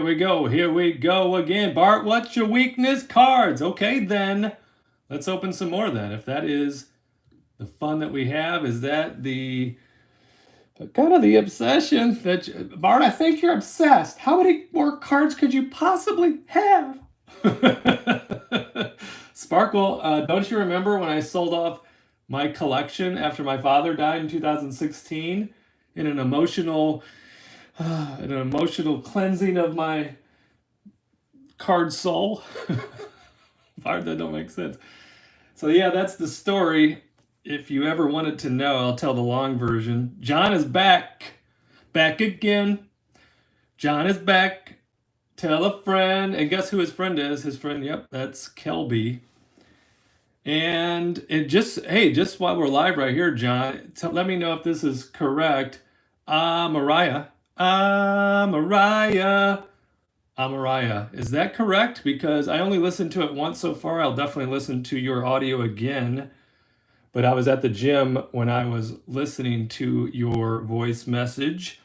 Here we go again. Bart, what's your weakness? Cards. Okay, then. Let's open some more then. If that is the fun that we have, is that the kind of the obsession that Bart, I think you're obsessed. How many more cards could you possibly have? Sparkle, don't you remember when I sold off my collection after my father died in 2016 in an emotional cleansing of my card soul? Bart, that don't make sense. So yeah, that's the story. If you ever wanted to know, I'll tell the long version. John is back. Back again. John is back. Tell a friend. And guess who his friend is? His friend, yep, that's Kelby. And just while we're live right here, John, let me know if this is correct. Mariah. Mariah. Mariah. Is that correct? Because I only listened to it once so far. I'll definitely listen to your audio again. But I was at the gym when I was listening to your voice message.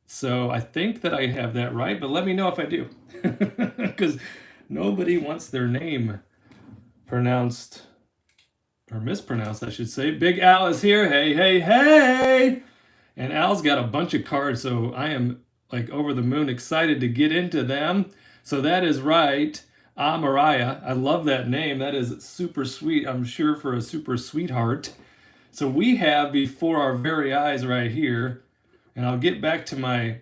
So I think that I have that right, but let me know if I do. Because nobody wants their name pronounced or mispronounced, I should say. Big Al is here. Hey, hey, hey. And Al's got a bunch of cards, so I am like over the moon excited to get into them. So that is right. Mariah. I love that name. That is super sweet, I'm sure, for a super sweetheart. So we have before our very eyes right here, and I'll get back to my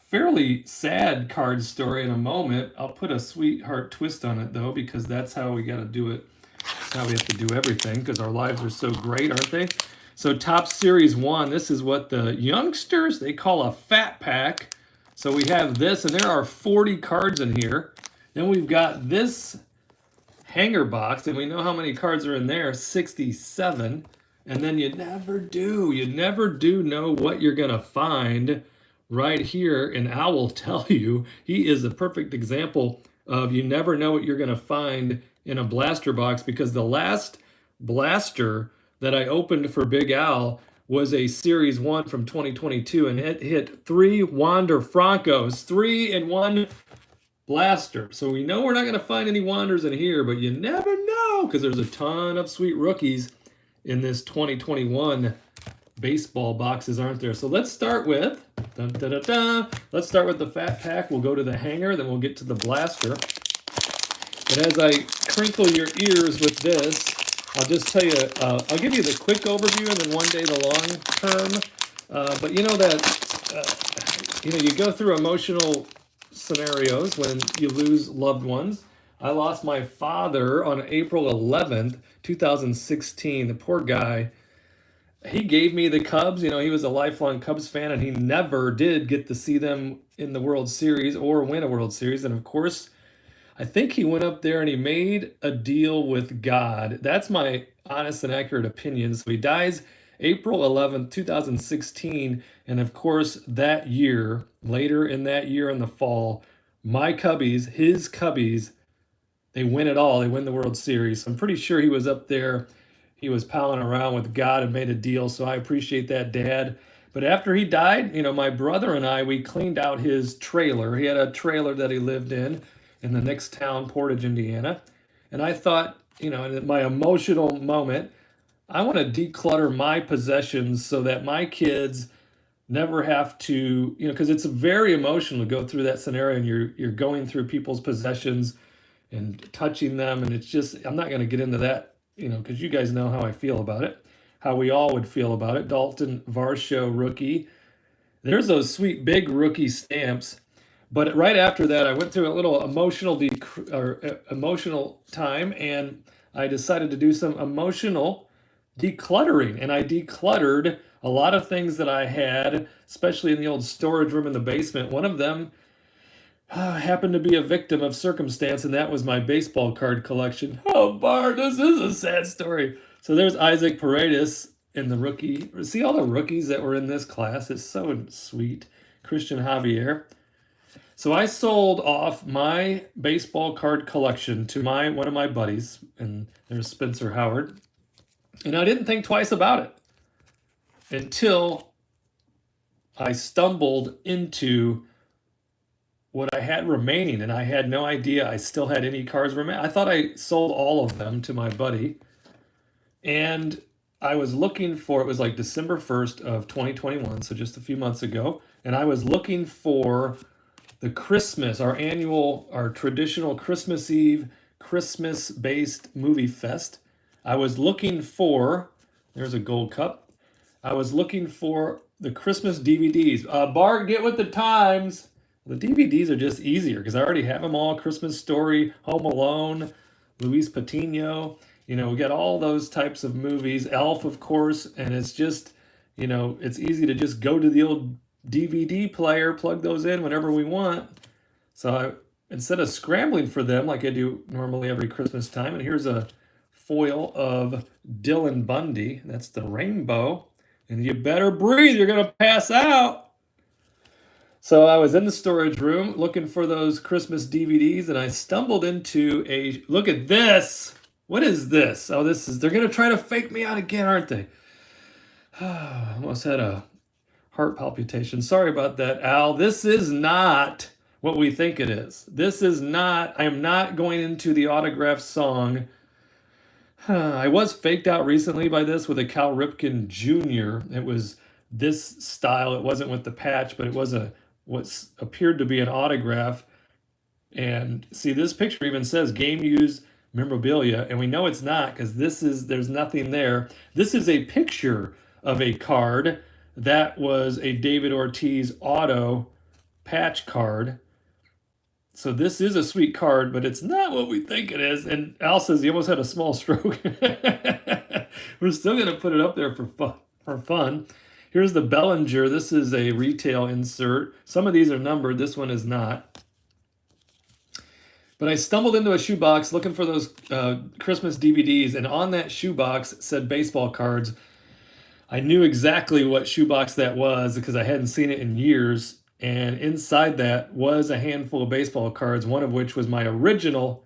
fairly sad card story in a moment. I'll put a sweetheart twist on it, though, because that's how we got to do it. That's how we have to do everything, because our lives are so great, aren't they? So top series 1, this is what the youngsters, they call a fat pack. So we have this, and there are 40 cards in here. Then we've got this hanger box, and we know how many cards are in there, 67. And then you never do know what you're going to find right here. And Al will tell you, he is a perfect example of you never know what you're going to find in a blaster box, because the last blaster that I opened for Big Al was a Series 1 from 2022, and it hit 3 Wander Francos, 3 in 1 blaster. So we know we're not going to find any Wanders in here, but you never know, because there's a ton of sweet rookies in this 2021 baseball boxes, aren't there? So let's start with, let's start with the fat pack. We'll go to the hanger, then we'll get to the blaster. But as I crinkle your ears with this, I'll just tell you, I'll give you the quick overview and then one day the long term. But you know that, you go through emotional scenarios when you lose loved ones. I lost my father on April 11th, 2016. The poor guy, he gave me the Cubs. He was a lifelong Cubs fan, and he never did get to see them in the World Series or win a World Series. And of course, I think he went up there and he made a deal with God. That's my honest and accurate opinion. So he dies April 11th, 2016. And of course, that year, later in that year in the fall, my Cubbies, his Cubbies, they win it all. They win the World Series. So I'm pretty sure he was up there. He was palling around with God and made a deal. So I appreciate that, Dad. But after he died, my brother and I, we cleaned out his trailer. He had a trailer that he lived in the next town, Portage, Indiana. And I thought, in my emotional moment, I want to declutter my possessions so that my kids never have to, because it's very emotional to go through that scenario, and you're going through people's possessions and touching them. And it's just, I'm not going to get into that, because you guys know how I feel about it, how we all would feel about it. Dalton Varsho rookie. There's those sweet big rookie stamps. But right after that, I went through a little emotional time, and I decided to do some emotional decluttering. And I decluttered a lot of things that I had, especially in the old storage room in the basement. One of them happened to be a victim of circumstance, and that was my baseball card collection. Oh, Bart, this is a sad story. So there's Isaac Paredes in the rookie. See all the rookies that were in this class? It's so sweet. Christian Javier. So I sold off my baseball card collection to one of my buddies, and there's Spencer Howard. And I didn't think twice about it until I stumbled into what I had remaining, and I had no idea I still had any cards remaining. I thought I sold all of them to my buddy, and I was looking for, it was like December 1st of 2021, so just a few months ago, and I was looking for the Christmas, our traditional Christmas Eve, Christmas-based movie fest. I was looking for, there's a gold cup. I was looking for the Christmas DVDs. Bart, get with the times. The DVDs are just easier because I already have them all. Christmas Story, Home Alone, Luis Patino. We got all those types of movies. Elf, of course, and it's just, it's easy to just go to the old DVD player, plug those in whenever we want. So instead of scrambling for them like I do normally every Christmas time, and here's a foil of Dylan Bundy. That's the rainbow. And you better breathe, you're going to pass out. So I was in the storage room looking for those Christmas DVDs, and I stumbled into look at this. What is this? Oh, they're going to try to fake me out again, aren't they? Almost had a heart palpitation. Sorry about that, Al. This is not what we think it is. This is not, I am not going into the autograph song. I was faked out recently by this with a Cal Ripken Jr. It was this style. It wasn't with the patch, but it was what appeared to be an autograph. And see, this picture even says game used memorabilia, and we know it's not because there's nothing there. This is a picture of a card that was a David Ortiz auto patch card. So this is a sweet card, but it's not what we think it is. And Al says he almost had a small stroke. We're still going to put it up there for fun. Here's the Bellinger. This is a retail insert. Some of these are numbered. This one is not. But I stumbled into a shoebox looking for those Christmas DVDs, and on that shoebox said baseball cards. I knew exactly what shoebox that was because I hadn't seen it in years. And inside that was a handful of baseball cards, one of which was my original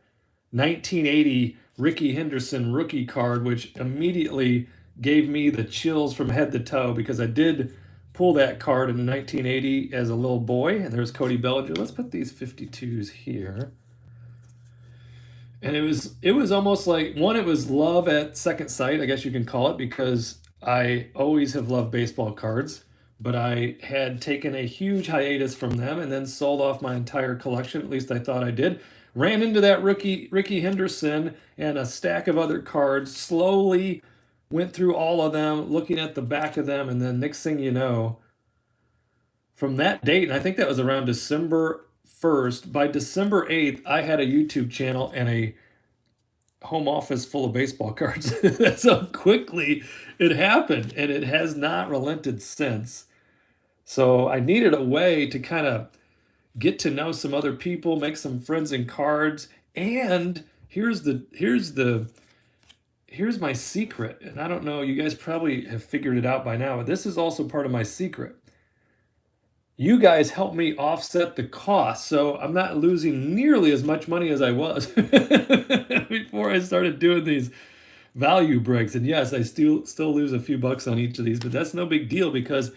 1980 Ricky Henderson rookie card, which immediately gave me the chills from head to toe because I did pull that card in 1980 as a little boy. And there's Cody Bellinger. Let's put these 52s here. And it was almost like, one, it was love at second sight, I guess you can call it, because I always have loved baseball cards. But I had taken a huge hiatus from them and then sold off my entire collection, at least I thought I did. Ran into that Ricky Henderson and a stack of other cards, slowly went through all of them, looking at the back of them, and then next thing you know, from that date, and I think that was around December 1st, by December 8th, I had a YouTube channel and a home office full of baseball cards. That's how quickly it happened, and it has not relented since. So I needed a way to kind of get to know some other people, make some friends in cards, and here's my secret. And I don't know, you guys probably have figured it out by now, but this is also part of my secret. You guys help me offset the cost, so I'm not losing nearly as much money as I was before I started doing these value breaks. And yes, I still lose a few bucks on each of these, but that's no big deal because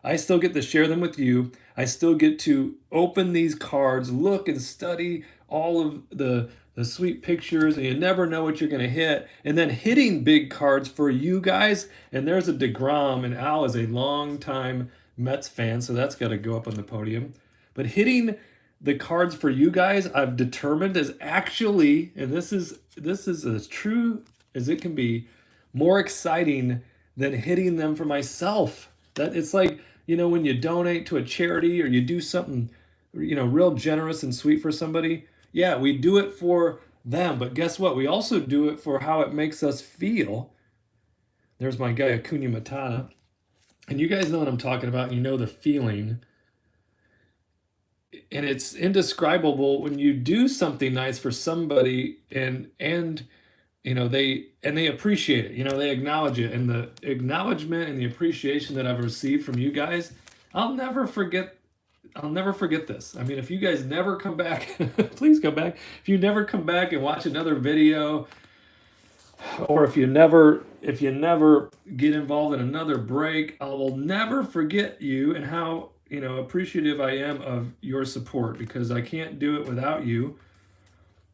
I still get to share them with you. I still get to open these cards, look and study all of the sweet pictures, and you never know what you're going to hit. And then hitting big cards for you guys. And there's a DeGrom, and Al is a long time Mets fan, so that's got to go up on the podium. But hitting the cards for you guys, I've determined is actually, and this is as true as it can be, more exciting than hitting them for myself. That it's like, when you donate to a charity or you do something, real generous and sweet for somebody. Yeah, we do it for them, but guess what? We also do it for how it makes us feel. There's my guy Acuna Matata. And you guys know what I'm talking about, and you know the feeling. And it's indescribable when you do something nice for somebody and they appreciate it. They acknowledge it. And the acknowledgement and the appreciation that I've received from you guys, I'll never forget this. I mean, if you guys never come back, please come back. If you never come back and watch another video, or if you never get involved in another break, I will never forget you and how appreciative I am of your support, because I can't do it without you.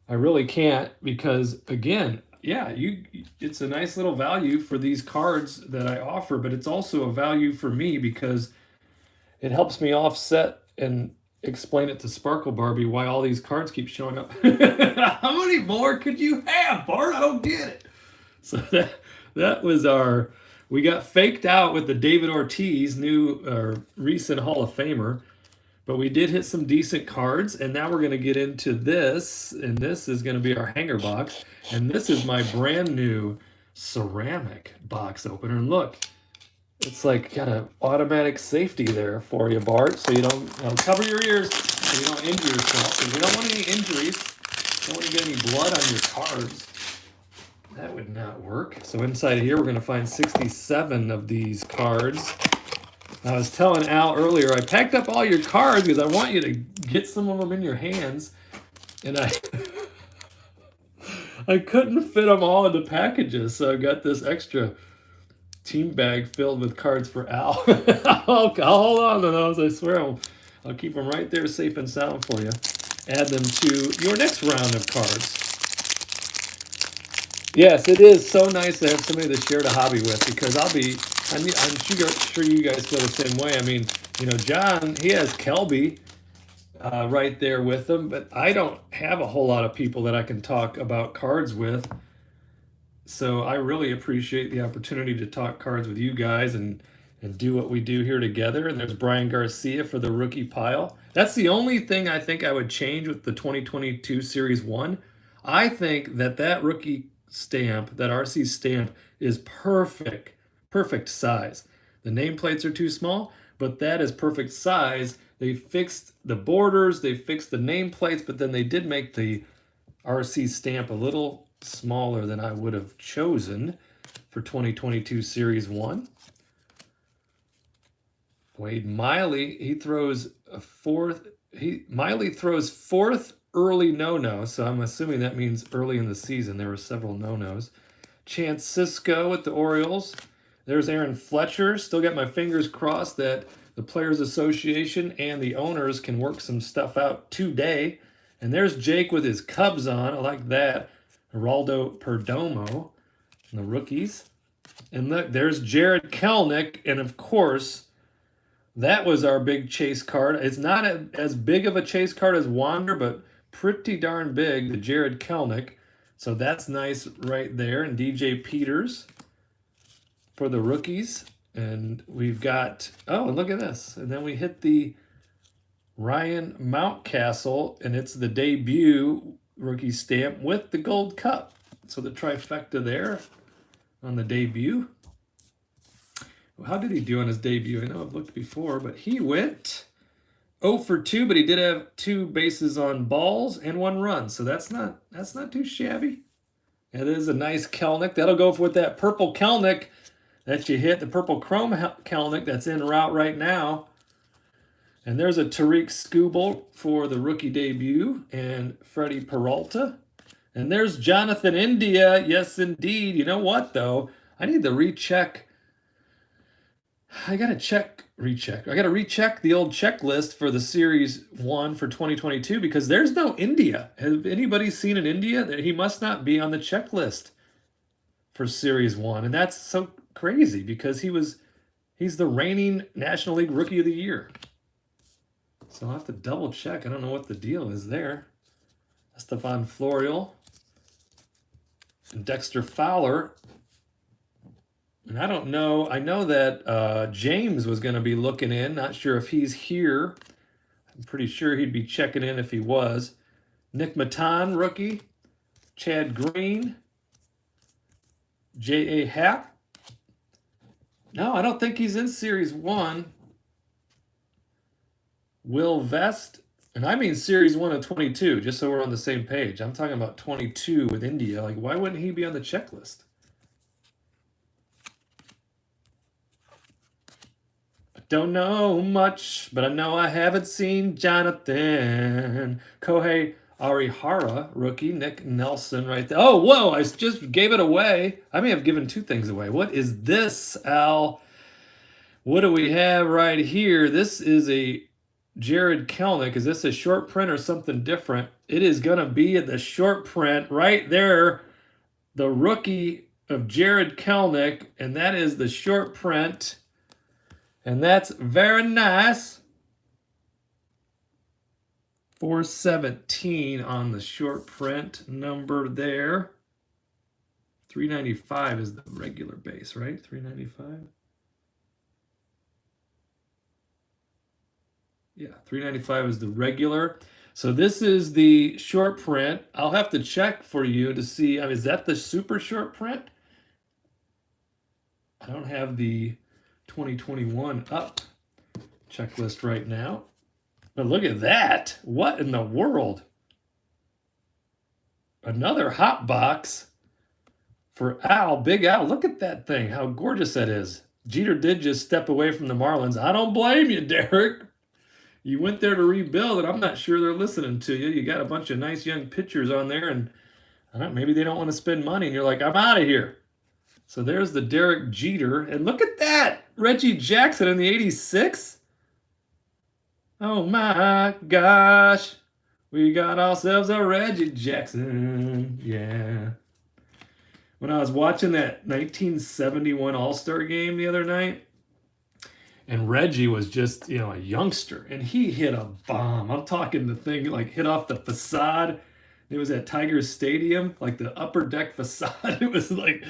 I really can't, because again, yeah, it's a nice little value for these cards that I offer, but it's also a value for me because it helps me offset and explain it to Sparkle Barbie why all these cards keep showing up. How many more could you have, Bart? I don't get it. So that was we got faked out with the David Ortiz, new recent Hall of Famer, but we did hit some decent cards, and now we're going to get into this, and this is going to be our hanger box, and this is my brand new ceramic box opener. And look, it's like got an automatic safety there for you, Bart, so you don't cover your ears so you don't injure yourself, because we don't want any injuries. Don't want to get any blood on your cards. That would not work. So inside here, we're going to find 67 of these cards. I was telling Al earlier, I packed up all your cards because I want you to get some of them in your hands. And I couldn't fit them all into packages, so I got this extra team bag filled with cards for Al. I'll hold on to those, I swear. I'll keep them right there safe and sound for you. Add them to your next round of cards. Yes, it is so nice to have somebody to share the hobby with, because I'm sure you guys feel the same way. I mean, John, he has Kelby right there with him, but I don't have a whole lot of people that I can talk about cards with. So I really appreciate the opportunity to talk cards with you guys and do what we do here together. And there's Brian Garcia for the rookie pile. That's the only thing I think I would change with the 2022 Series 1. I think that rookie stamp, that RC stamp, is perfect size. The nameplates are too small, but that is perfect size. They fixed the borders, they fixed the nameplates, but then they did make the RC stamp a little smaller than I would have chosen for 2022 Series 1. Wade Miley, he throws a fourth. Miley throws fourth early no-no, so I'm assuming that means early in the season. There were several no-nos. Chance Cisco with the Orioles. There's Aaron Fletcher. Still got my fingers crossed that the Players Association and the owners can work some stuff out today. And there's Jake with his Cubs on. I like that. Geraldo Perdomo and the rookies. And look, there's Jared Kelenic. And of course, that was our big chase card. It's not as big of a chase card as Wander, but pretty darn big, the Jared Kelenic. So that's nice right there. And DJ Peters for the rookies. And we've got, oh, look at this. And then we hit the Ryan Mountcastle, and it's the debut rookie stamp with the gold cup. So the trifecta there on the debut. How did he do on his debut? I know I've looked before, but he went 0 for 2, but he did have 2 bases on balls and 1 run. So that's not too shabby. It is a nice Kelenic. That'll go with that purple Kelenic that you hit, the purple chrome Kelenic that's en route right now. And there's a Tariq Skubal for the rookie debut, and Freddie Peralta. And there's Jonathan India. Yes, indeed. You know what, though? I need to recheck. I got to recheck. I got to recheck the old checklist for the Series 1 for 2022, because there's no India. Have anybody seen an India? He must not be on the checklist for Series 1. And that's so crazy, because he's the reigning National League Rookie of the Year. So I'll have to double check. I don't know what the deal is there. Estefan Florial and Dexter Fowler. And I don't know. I know that James was going to be looking in. Not sure if he's here. I'm pretty sure he'd be checking in if he was. Nick Matan, rookie. Chad Green. J.A. Happ. No, I don't think he's in Series 1. Will Vest, and I mean Series 1 of 22, just so we're on the same page. I'm talking about 22 with India. Like, why wouldn't he be on the checklist? I don't know much, but I know I haven't seen Jonathan. Kohei Arihara, rookie. Nick Nelson right there. Oh, whoa, I just gave it away. I may have given 2 things away. What is this, Al? What do we have right here? This is a Jared Kelenic. Is this a short print or something different? It is going to be the short print right there. The rookie of Jared Kelenic, and that is the short print. And that's very nice. 417 on the short print number there. 395 is the regular base, right? 395. Yeah, 395 is the regular. So this is the short print. I'll have to check for you to see. I mean, is that the super short print? I don't have the 2021 up checklist right now. But look at that. What in the world? Another hot box for Al, Big Al. Look at that thing. How gorgeous that is. Jeter did just step away from the Marlins. I don't blame you, Derek. You went there to rebuild, and I'm not sure they're listening to you. You got a bunch of nice young pitchers on there, and I don't know, maybe they don't want to spend money, and you're like, I'm out of here. So there's the Derek Jeter, and look at that. Reggie Jackson in the 86. Oh my gosh. We got ourselves a Reggie Jackson. Yeah. When I was watching that 1971 All-Star game the other night, and Reggie was just, a youngster, and he hit a bomb. I'm talking the thing like hit off the facade. It was at Tiger Stadium, like the upper deck facade. It was like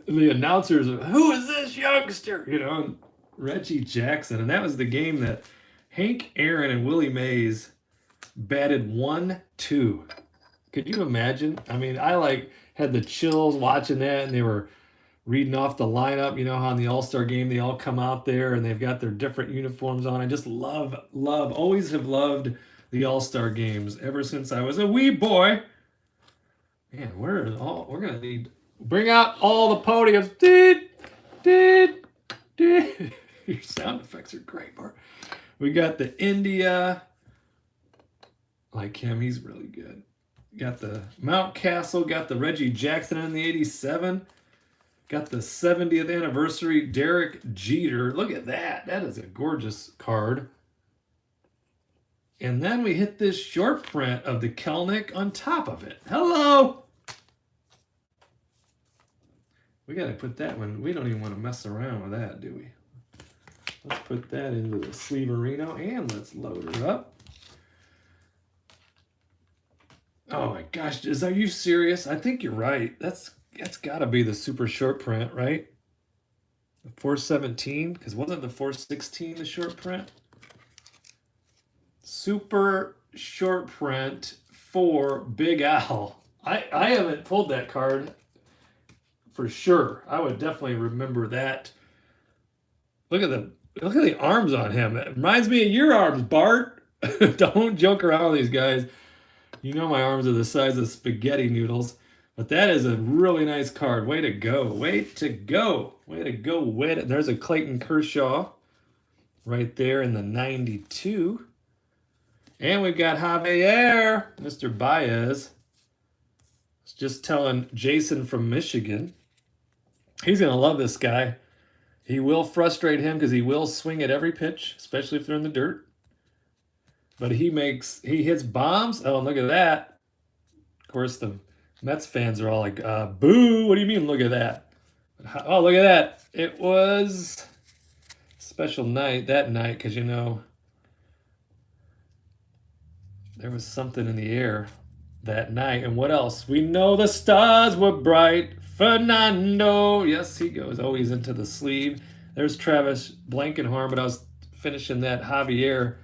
the announcers, who is this youngster? And Reggie Jackson. And that was the game that Hank Aaron and Willie Mays batted 1-2. Could you imagine? I mean, I had the chills watching that, and they were reading off the lineup. You know how in the All-Star game they all come out there and they've got their different uniforms on. I just love, always have loved the All-Star games ever since I was a wee boy. Man, we're gonna need bring out all the podiums. Did. Your sound effects are great, Bart. We got the India. Like him, he's really good. Got the Mount Castle, got the Reggie Jackson in the 87. Got the 70th anniversary Derek Jeter. Look at that. That is a gorgeous card. And then we hit this short print of the Kelenic on top of it. Hello. We got to put that one. We don't even want to mess around with that, do we? Let's put that into the Sleeverino and let's load it up. Oh my gosh, are you serious? I think you're right. That's got to be the super short print, right? The 417, because wasn't the 416 the short print? Super short print for Big Al. I haven't pulled that card for sure. I would definitely remember that. Look at the arms on him. It reminds me of your arms, Bart. Don't joke around with these guys. You know my arms are the size of spaghetti noodles. But that is a really nice card. Way to go. Way to go. Way to go with it. There's a Clayton Kershaw right there in the 92. And we've got Javier, Mr. Baez. I was just telling Jason from Michigan. He's going to love this guy. He will frustrate him because he will swing at every pitch, especially if they're in the dirt. But he hits bombs. Oh, look at that. Of course, the Mets fans are all like, boo, what do you mean, look at that? Oh, look at that. It was a special night that night because, there was something in the air that night. And what else? We know the stars were bright. Fernando. Yes, he goes always into the sleeve. There's Travis Blankenhorn, but I was finishing that Javier.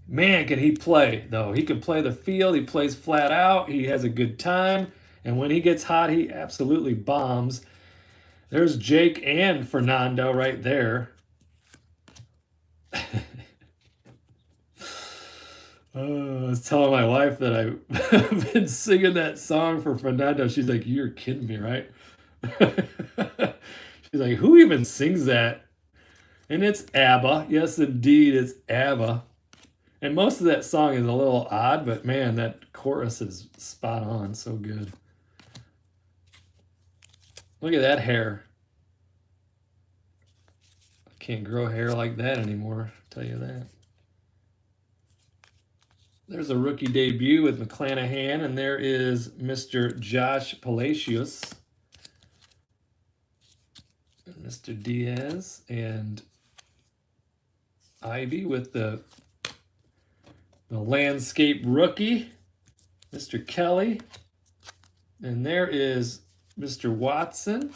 Man, can he play, though. He can play the field. He plays flat out. He has a good time. And when he gets hot, he absolutely bombs. There's Jake and Fernando right there. I was telling my wife that I've been singing that song for Fernando. She's like, you're kidding me, right? She's like, who even sings that? And it's ABBA. Yes, indeed, it's ABBA. And most of that song is a little odd, but man, that chorus is spot on. So good. Look at that hair. can't grow hair like that anymore, I'll tell you that. There's a rookie debut with McClanahan, and there is Mr. Josh Palacios. And Mr. Diaz, and Ivy with the landscape rookie, Mr. Kelly. And there is Mr. Watson.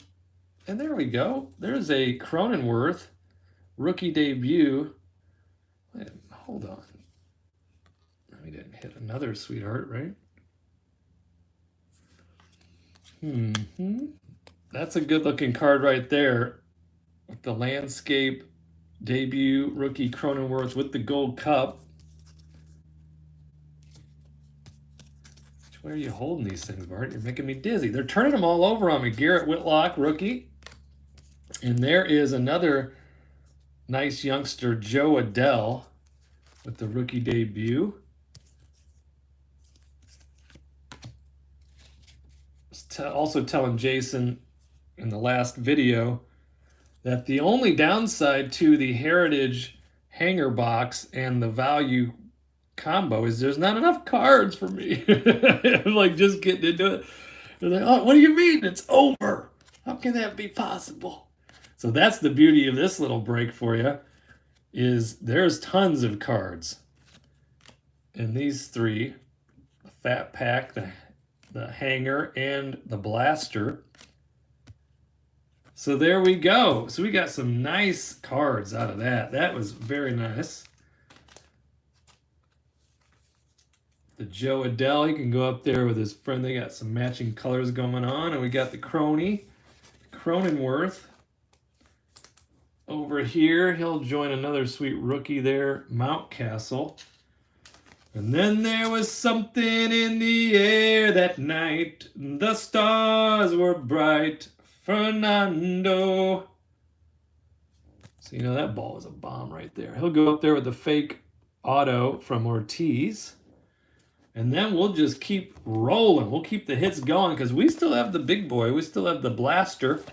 And there we go. There's a Cronenworth rookie debut. Wait, hold on. We didn't hit another sweetheart, right? That's a good looking card right there. With the landscape debut rookie Cronenworth with the gold cup. Where are you holding these things, Bart? You're making me dizzy. They're turning them all over on me. Garrett Whitlock, rookie. And there is another nice youngster, Joe Adell, with the rookie debut. Also telling Jason in the last video that the only downside to the Heritage hanger box and the value combo is there's not enough cards for me. I'm like just getting into it. They're like, oh, what do you mean it's over? How can that be possible? So that's the beauty of this little break for you, is there's tons of cards. And these three, the Fat Pack, the hanger, and the blaster. So there we go. So we got some nice cards out of that. That was very nice. The Joe Adell, he can go up there with his friend. They got some matching colors going on. And we got the Cronenworth. Over here, he'll join another sweet rookie there, Mountcastle. And then there was something in the air that night. The stars were bright. Fernando. So, you know, that ball was a bomb right there. He'll go up there with the fake auto from Ortiz. And then we'll just keep rolling. We'll keep the hits going because we still have the big boy. We still have the blaster.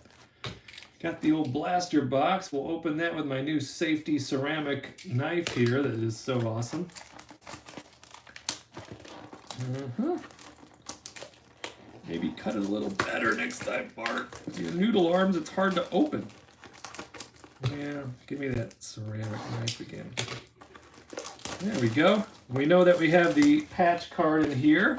Got the old blaster box. We'll open that with my new safety ceramic knife here that is so awesome. Maybe cut it a little better next time, Bart. Your noodle arms, it's hard to open. Yeah, give me that ceramic knife again. There we go. We know that we have the patch card in here.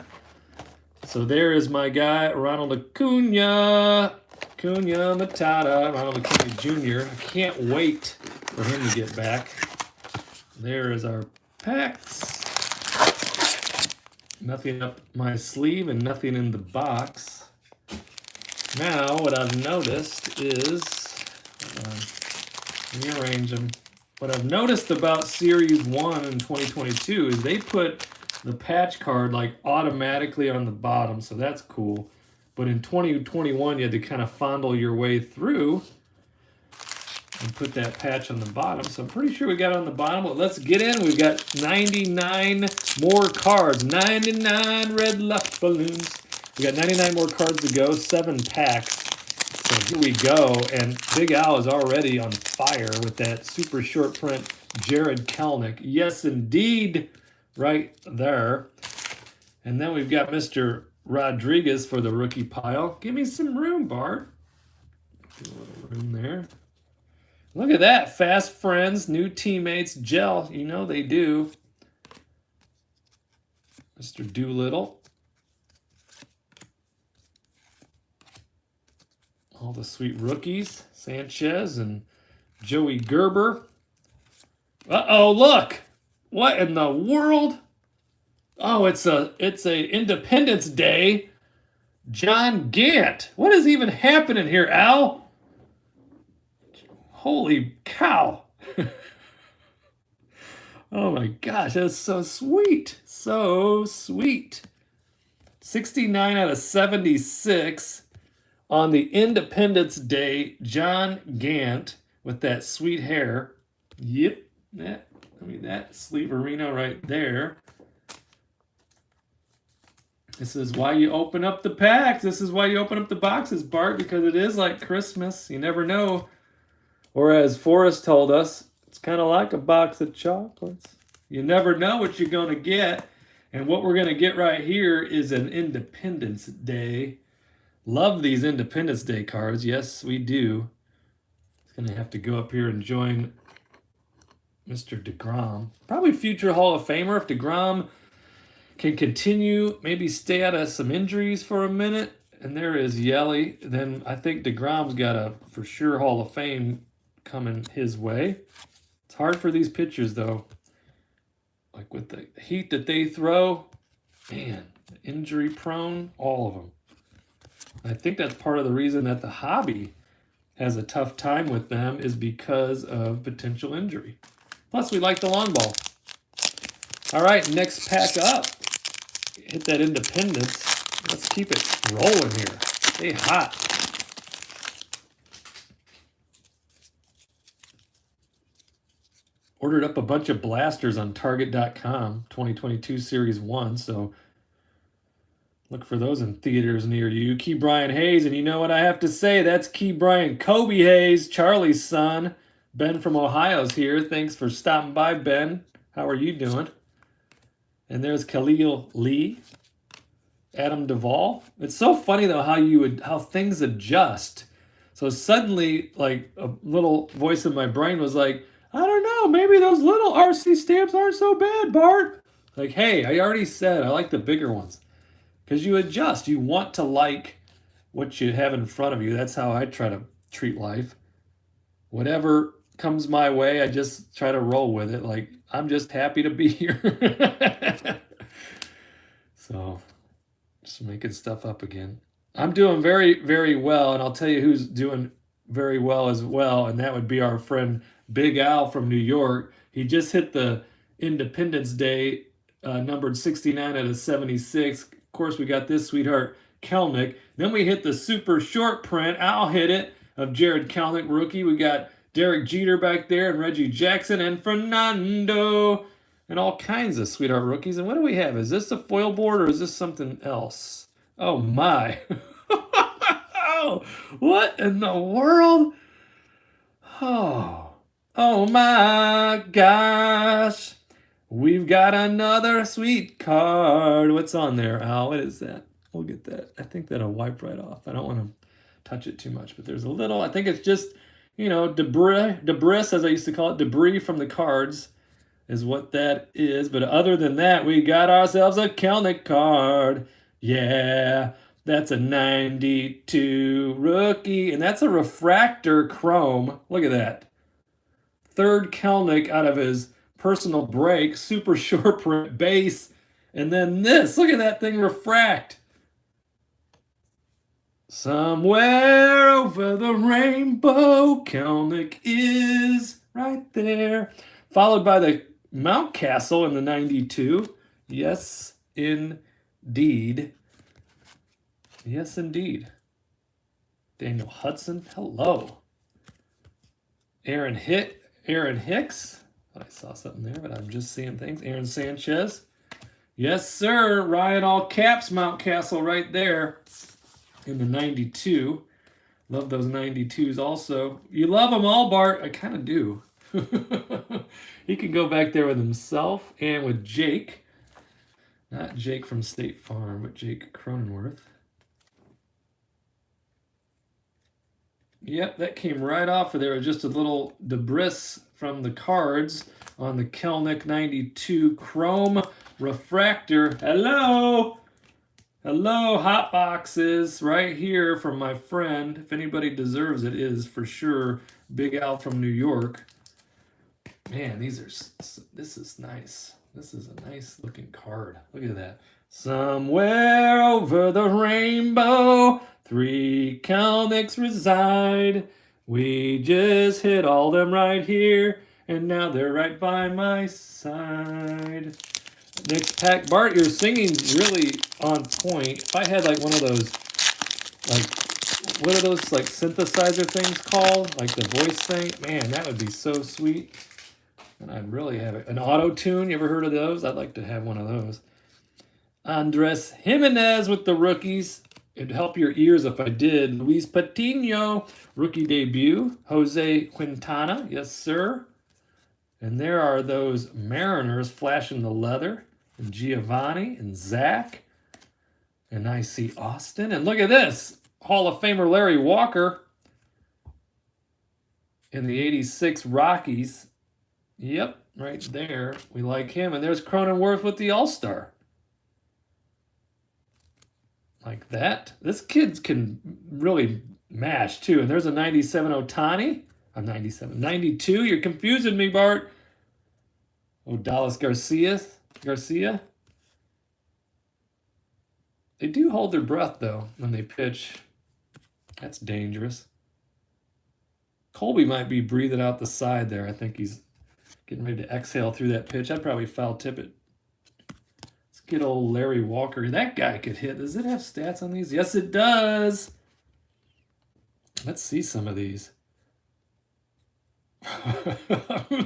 So there is my guy, Ronald Acuna. Acuna Matata, Ronald Acuna Jr. I can't wait for him to get back. There is our packs. Nothing up my sleeve and nothing in the box. Now, what I've noticed is, let me arrange them. What I've noticed about Series 1 in 2022 is they put the patch card like automatically on the bottom, so that's cool. But in 2021, you had to kind of fondle your way through and put that patch on the bottom. So I'm pretty sure we got it on the bottom. But let's get in. We've got 99 more cards. 99 red luck balloons. We got 99 more cards to go. 7 packs. So here we go. And Big Al is already on fire with that super short print Jared Kelenic. Yes, indeed. Right there. And then we've got Mr. Rodriguez for the rookie pile. Give me some room, Bart. Do a little room there. Look at that. Fast friends, new teammates, gel. You know they do. Mr. Doolittle. All the sweet rookies. Sanchez and Joey Gerber. Uh-oh, look. What in the world? Oh, it's a Independence Day. John Gant. What is even happening here, Al? Holy cow. Oh my gosh, that's so sweet. So sweet. 69 out of 76 on the Independence Day, John Gant with that sweet hair. Yep, that sleeverino right there. This is why you open up the packs. This is why you open up the boxes, Bart, because it is like Christmas. You never know Or as Forrest told us, it's kind of like a box of chocolates. You never know what you're going to get. And what we're going to get right here is an Independence Day. Love these Independence Day cards. Yes, we do. It's going to have to go up here and join Mr. DeGrom. Probably future Hall of Famer if DeGrom can continue, maybe stay out of some injuries for a minute. And there is Yelly. Then I think DeGrom's got a for sure Hall of Fame coming his way. It's hard for these pitchers, though. Like with the heat that they throw, man, injury prone, all of them. I think that's part of the reason that the hobby has a tough time with them is because of potential injury. Plus, we like the long ball. All right, next pack up. Hit that Independence. Let's keep it rolling here. Stay hot. Ordered up a bunch of blasters on Target.com, 2022 Series 1, so look for those in theaters near you. Key Brian Hayes, and you know what I have to say? That's Key Brian Kobe Hayes, Charlie's son. Ben from Ohio's here. Thanks for stopping by, Ben. How are you doing? And there's Khalil Lee, Adam Duvall. It's so funny though how things adjust. So suddenly, like a little voice in my brain was like, I don't know, maybe those little RC stamps aren't so bad, Bart. Like, hey, I already said I like the bigger ones. Because you adjust. You want to like what you have in front of you. That's how I try to treat life. Whatever comes my way, I just try to roll with it. Like, I'm just happy to be here. So, just making stuff up again. I'm doing very, very well. And I'll tell you who's doing very well as well. And that would be our friend Big Al from New York. He just hit the Independence Day, numbered 69 out of 76. Of course, we got this sweetheart Kelenic. Then we hit the super short print. I'll hit it of Jared Kelenic, rookie. We got Derek Jeter back there and Reggie Jackson and Fernando and all kinds of sweetheart rookies. And what do we have? Is this a foil board or is this something else? Oh my. What in the world? Oh my gosh. We've got another sweet card. What's on there, Al? What is that? We'll get that. I think that'll wipe right off. I don't want to touch it too much, but there's a little, I think it's just, debris, as I used to call it, debris from the cards is what that is. But other than that, we got ourselves a Kelenic card. Yeah, that's a 92 rookie, and that's a refractor chrome. Look at that. Third Kelenic out of his personal break, super short print base, and then this. Look at that thing refract. Somewhere over the rainbow, Kelenic is right there. Followed by the Mountcastle in the 92. Yes, indeed. Yes, indeed. Daniel Hudson, hello. Aaron Hicks. I saw something there, but I'm just seeing things. Aaron Sanchez. Yes, sir. Ryan all caps Mountcastle right there in the 92. Love those 92s also. You love them all, Bart. I kind of do. He can go back there with himself and with Jake. Not Jake from State Farm, but Jake Cronenworth. Yep, that came right off of there. Just a little debris from the cards on the Kelenic 92 Chrome Refractor. Hello! Hello, hot boxes right here from my friend. If anybody deserves it, is for sure Big Al from New York. Man, this is nice. This is a nice looking card. Look at that. Somewhere over the rainbow, 3 Kelenics reside. We just hit all them right here, and now they're right by my side. Next pack. Bart, your singing's really on point. If I had like one of those, like, what are those like synthesizer things called? Like the voice thing? Man, that would be so sweet. And I'd really have it. An auto-tune, you ever heard of those? I'd like to have one of those. Andres Jimenez with the rookies. It'd help your ears if I did. Luis Patino, rookie debut. Jose Quintana, yes, sir. And there are those Mariners flashing the leather. And Giovanni and Zach. And I see Austin. And look at this. Hall of Famer Larry Walker in the 86 Rockies. Yep, right there. We like him. And there's Cronenworth with the All-Star. Like that. This kid can really mash too. And there's a 97 Ohtani. I'm 97. 92. You're confusing me, Bart. Oh, Dallas Garcia. They do hold their breath though when they pitch. That's dangerous. Colby might be breathing out the side there. I think he's getting ready to exhale through that pitch. I'd probably foul tip it. Let's get old Larry Walker. That guy could hit. Does it have stats on these? Yes, it does. Let's see some of these.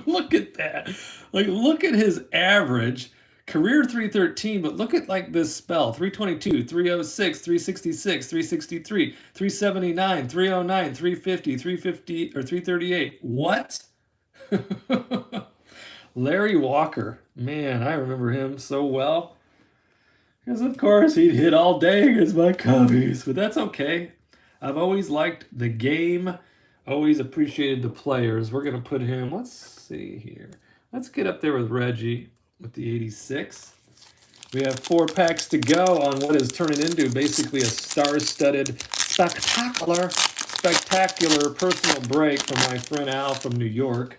Look at that. Like, look at his average. Career 313, but look at like this spell. 322, 306, 366, 363, 379, 309, 350, 350, or 338. What? Larry Walker. Man, I remember him so well. Because of course he'd hit all day against my Cubbies, but that's okay. I've always liked the game. Always appreciated the players. We're going to put him, let's see here. Let's get up there with Reggie with the 86. We have 4 packs to go on what is turning into basically a star-studded, spectacular personal break from my friend Al from New York,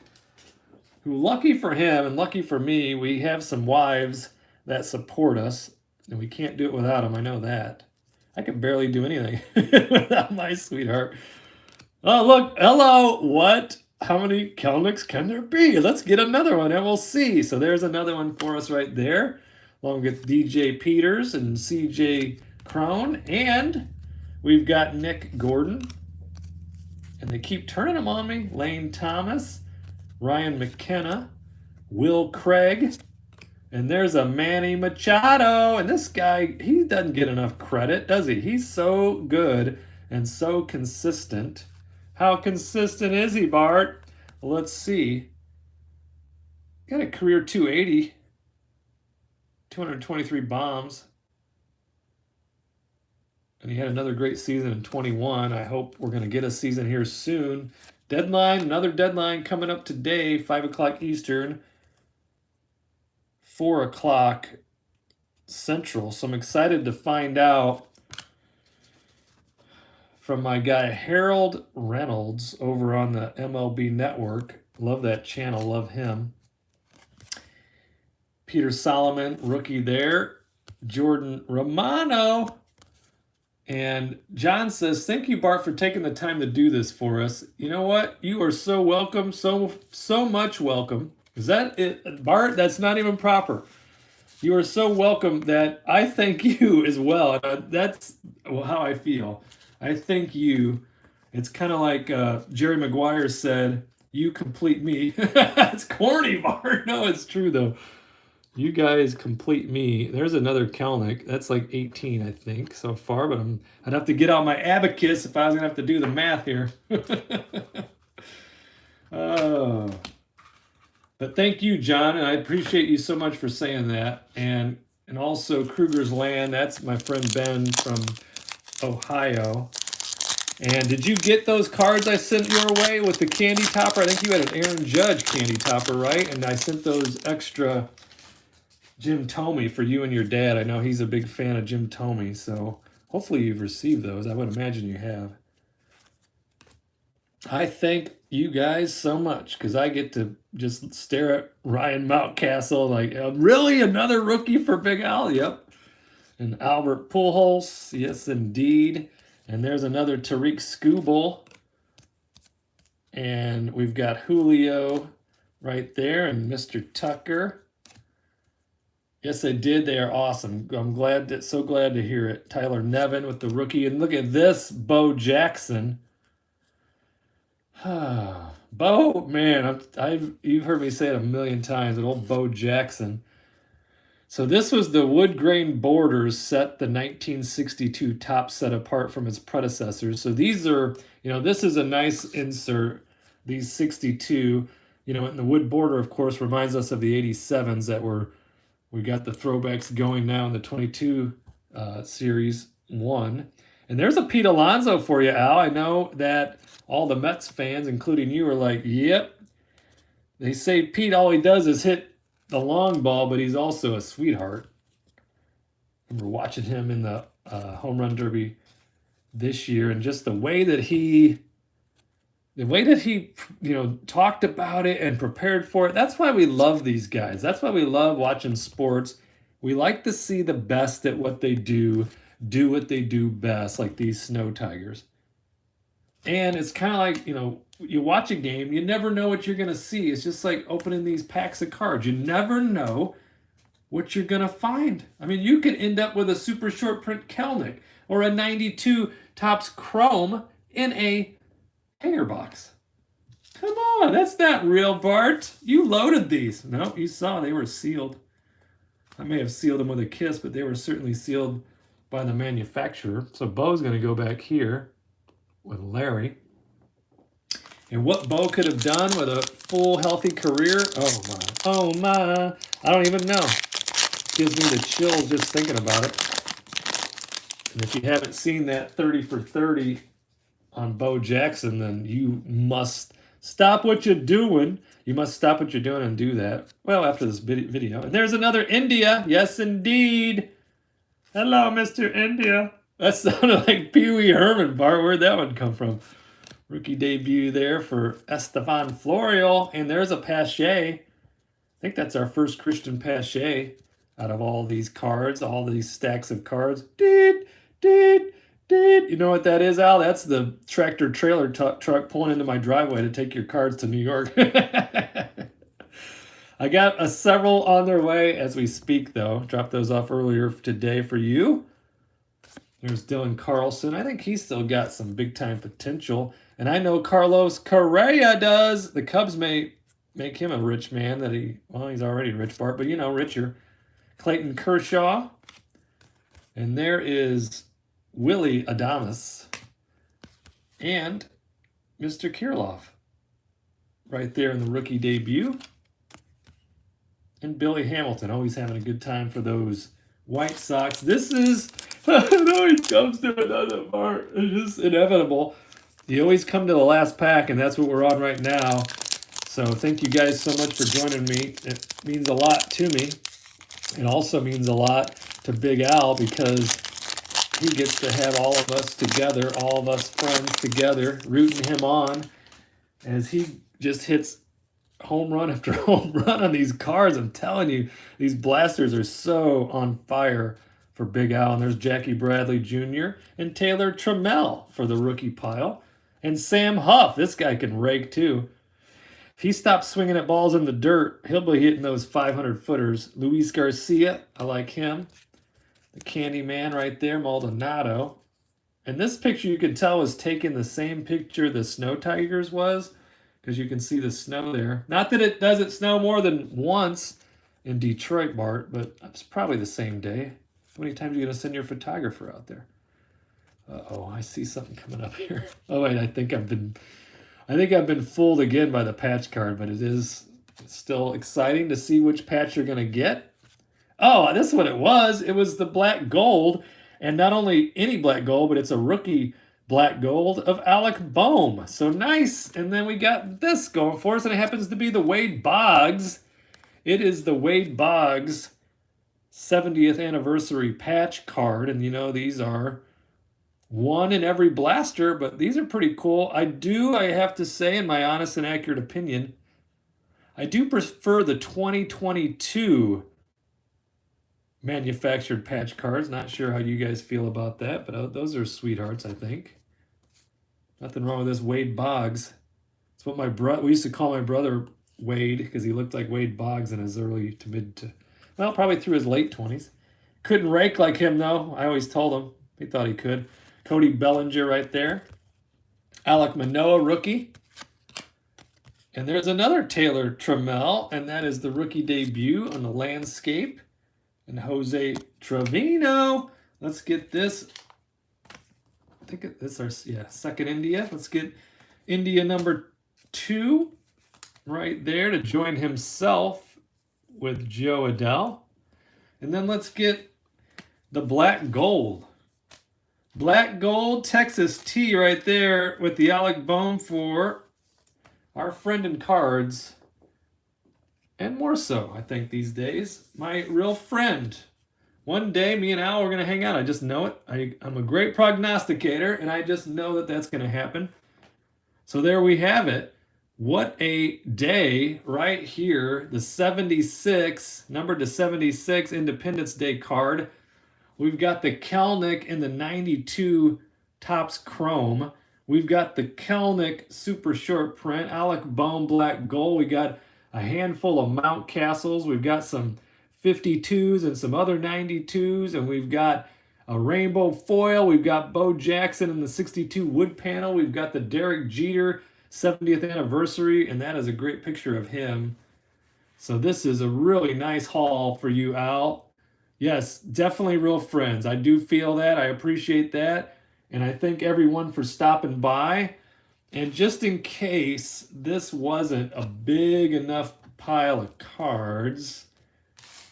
who, lucky for him and lucky for me, we have some wives that support us, and we can't do it without them. I know that. I can barely do anything without my sweetheart. Oh, look. Hello. What? How many Kelenics can there be? Let's get another one and we'll see. So there's another one for us right there, along with DJ Peters and CJ Crone. And we've got Nick Gordon. And they keep turning them on me. Lane Thomas, Ryan McKenna, Will Craig. And there's a Manny Machado. And this guy, he doesn't get enough credit, does he? He's so good and so consistent. How consistent is he, Bart? Well, let's see. Got a career 280. 223 bombs. And he had another great season in 21. I hope we're going to get a season here soon. Deadline, another deadline coming up today, 5 o'clock Eastern, 4 o'clock Central. So I'm excited to find out from my guy Harold Reynolds over on the MLB Network. Love that channel, love him. Peter Solomon, rookie there. Jordan Romano. And John says, thank you, Bart, for taking the time to do this for us. You know what? You are so welcome, so much welcome. Is that it, Bart? That's not even proper. You are so welcome that I thank you as well. That's how I feel. I thank you. It's kind of like Jerry Maguire said, you complete me. It's corny, Bart. No, it's true, though. You guys complete me. There's another Kelenic. That's like 18, I think, so far. But I'd have to get out my abacus if I was going to have to do the math here. Oh. But thank you, John, and I appreciate you so much for saying that. And also Kruger's Land. That's my friend Ben from Ohio. And did you get those cards I sent your way with the candy topper? I think you had an Aaron Judge candy topper, right? And I sent those extra Jim Thome for you and your dad. I know he's a big fan of Jim Thome, so hopefully you've received those. I would imagine you have. I thank you guys so much because I get to just stare at Ryan Mountcastle like, really? Another rookie for Big Al? Yep. And Albert Pujols. Yes, indeed. And there's another Tariq Skubal. And we've got Julio right there and Mr. Tucker. Yes, I did. They are awesome. I'm so glad to hear it. Tyler Nevin with the rookie. And look at this, Bo Jackson. Bo, man, you've heard me say it a million times, but old Bo Jackson. So this was the wood grain borders set the 1962 top set apart from its predecessors. So these are, this is a nice insert. These 62, and the wood border, of course, reminds us of the 87s that we got the throwbacks going now in the 22 series one. And there's a Pete Alonso for you, Al. I know that all the Mets fans, including you, are like, yep. They say Pete, all he does is hit the long ball, but he's also a sweetheart. I remember watching him in the home run derby this year, and just the way that he talked about it and prepared for it. That's why we love these guys. That's why we love watching sports. We like to see the best at what they do what they do best, like these Snow Tigers. And it's kind of like, you watch a game, you never know what you're going to see. It's just like opening these packs of cards. You never know what you're going to find. I mean, you could end up with a super short print Kelenic or a 92 Topps Chrome in a hanger box. Come on, that's not real, Bart. You loaded these. No, you saw they were sealed. I may have sealed them with a kiss, but they were certainly sealed by the manufacturer. So Bo's going to go back here with Larry. And what Bo could have done with a full, healthy career, oh my, I don't even know. Gives me the chills just thinking about it. And if you haven't seen that 30 for 30 on Bo Jackson, then you must stop what you're doing. You must stop what you're doing and do that. Well, after this video. And there's another India. Yes, indeed. Hello, Mr. India. That sounded like Pee Wee Herman, Bart. Where'd that one come from? Rookie debut there for Estevan Florial. And there's a Pache. I think that's our first Christian Pache out of all these cards, all these stacks of cards. You know what that is, Al? That's the tractor trailer truck pulling into my driveway to take your cards to New York. I got several on their way as we speak, though. Dropped those off earlier today for you. There's Dylan Carlson. I think he's still got some big-time potential. And I know Carlos Correa does. The Cubs may make him a rich man. He's already rich, Bart, but, richer. Clayton Kershaw. And there is Willie Adames. And Mr. Kirilloff. Right there in the rookie debut. And Billy Hamilton, always having a good time for those White Sox. This is, it always comes to it, doesn't it, Bart? It's just inevitable. You always come to the last pack, and that's what we're on right now. So thank you guys so much for joining me. It means a lot to me. It also means a lot to Big Al because he gets to have all of us together, all of us friends together, rooting him on as he just hits home run after home run on these cards. I'm telling you, these blasters are so on fire for Big Al. And there's Jackie Bradley Jr. and Taylor Trammell for the rookie pile. And Sam Huff, this guy can rake too. If he stops swinging at balls in the dirt, he'll be hitting those 500-footers. Luis Garcia, I like him. The Candy Man right there, Maldonado. And this picture you can tell was taken the same picture the Snow Tigers was, because you can see the snow there. Not that it doesn't snow more than once in Detroit, Bart, but it's probably the same day. How many times are you going to send your photographer out there? Uh-oh, I see something coming up here. Oh, wait, I think I've been fooled again by the patch card, but it's still exciting to see which patch you're going to get. Oh, this is what it was. It was the black gold, and not only any black gold, but it's a rookie black gold of Alec Boehm. So nice. And then we got this going for us, and it happens to be the Wade Boggs. It is the Wade Boggs 70th anniversary patch card, and these are one in every blaster, but these are pretty cool. I have to say, in my honest and accurate opinion, I do prefer the 2022 manufactured patch cards. Not sure how you guys feel about that, but those are sweethearts, I think. Nothing wrong with this Wade Boggs. It's what we used to call my brother Wade because he looked like Wade Boggs in his early to probably through his late 20s. Couldn't rake like him, though. I always told him. He thought he could. Cody Bellinger right there. Alek Manoah, rookie. And there's another Taylor Trammell, and that is the rookie debut on the landscape. and Jose Trevino. Let's get this. I think this is our second India. Let's get India number 2 right there to join himself with Joe Adele. And then let's get the black gold. Black gold Texas T right there with the Alec Bohm for our friend in cards. And more so, I think, these days. My real friend. One day, me and Al are going to hang out. I just know it. I'm a great prognosticator, and I just know that that's going to happen. So there we have it. What a day right here. The 76, numbered to 76 Independence Day card. We've got the Kelenic in the 92 Topps Chrome. We've got the Kelenic super short print, Alec Bohm black gold. We got a handful of Mountcastles. We've got some 52s and some other 92s, and we've got a rainbow foil. We've got Bo Jackson in the 62 wood panel. We've got the Derek Jeter 70th anniversary, and that is a great picture of him. So this is a really nice haul for you, Al. Yes, definitely real friends. I do feel that. I appreciate that. And I thank everyone for stopping by. And just in case this wasn't a big enough pile of cards,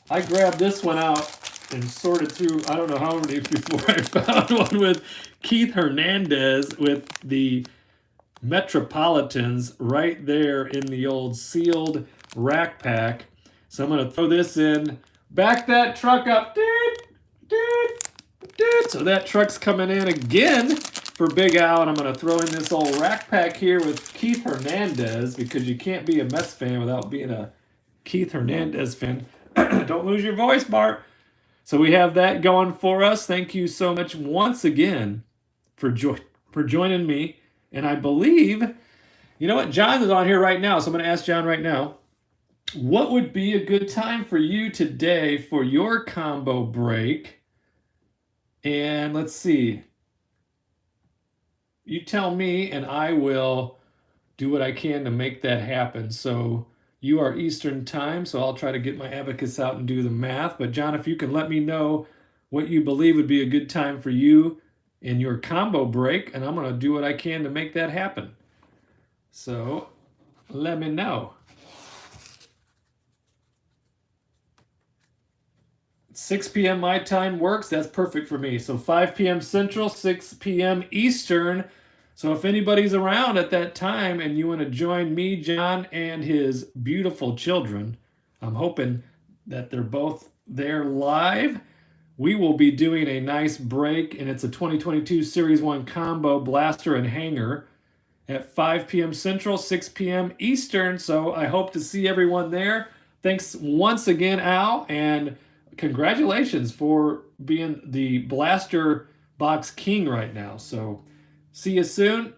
I grabbed this one out and sorted through, I don't know how many before I found one with Keith Hernandez with the Metropolitans right there in the old sealed rack pack. So I'm going to throw this in. Back that truck up. So that truck's coming in again for Big Al, and I'm going to throw in this old rack pack here with Keith Hernandez, because you can't be a Mets fan without being a Keith Hernandez fan. Don't lose your voice, Bart. So we have that going for us. Thank you so much once again for joining me. And I believe, you know what, John is on here right now, so I'm going to ask John right now, what would be a good time for you today for your combo break? And let's see. You tell me, and I will do what I can to make that happen. So you are Eastern time, so I'll try to get my abacus out and do the math. But John, if you can let me know what you believe would be a good time for you in your combo break, and I'm going to do what I can to make that happen. So let me know. 6 p.m. my time works. That's perfect for me. So 5 p.m. Central, 6 p.m. Eastern. So if anybody's around at that time and you want to join me, John, and his beautiful children, I'm hoping that they're both there live. We will be doing a nice break, and it's a 2022 Series 1 combo blaster and hanger at 5 p.m. Central, 6 p.m. Eastern. So I hope to see everyone there. Thanks once again, Al, and congratulations for being the blaster box king right now. So see you soon.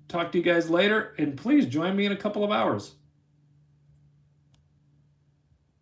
Talk to you guys later, and please join me in a couple of hours.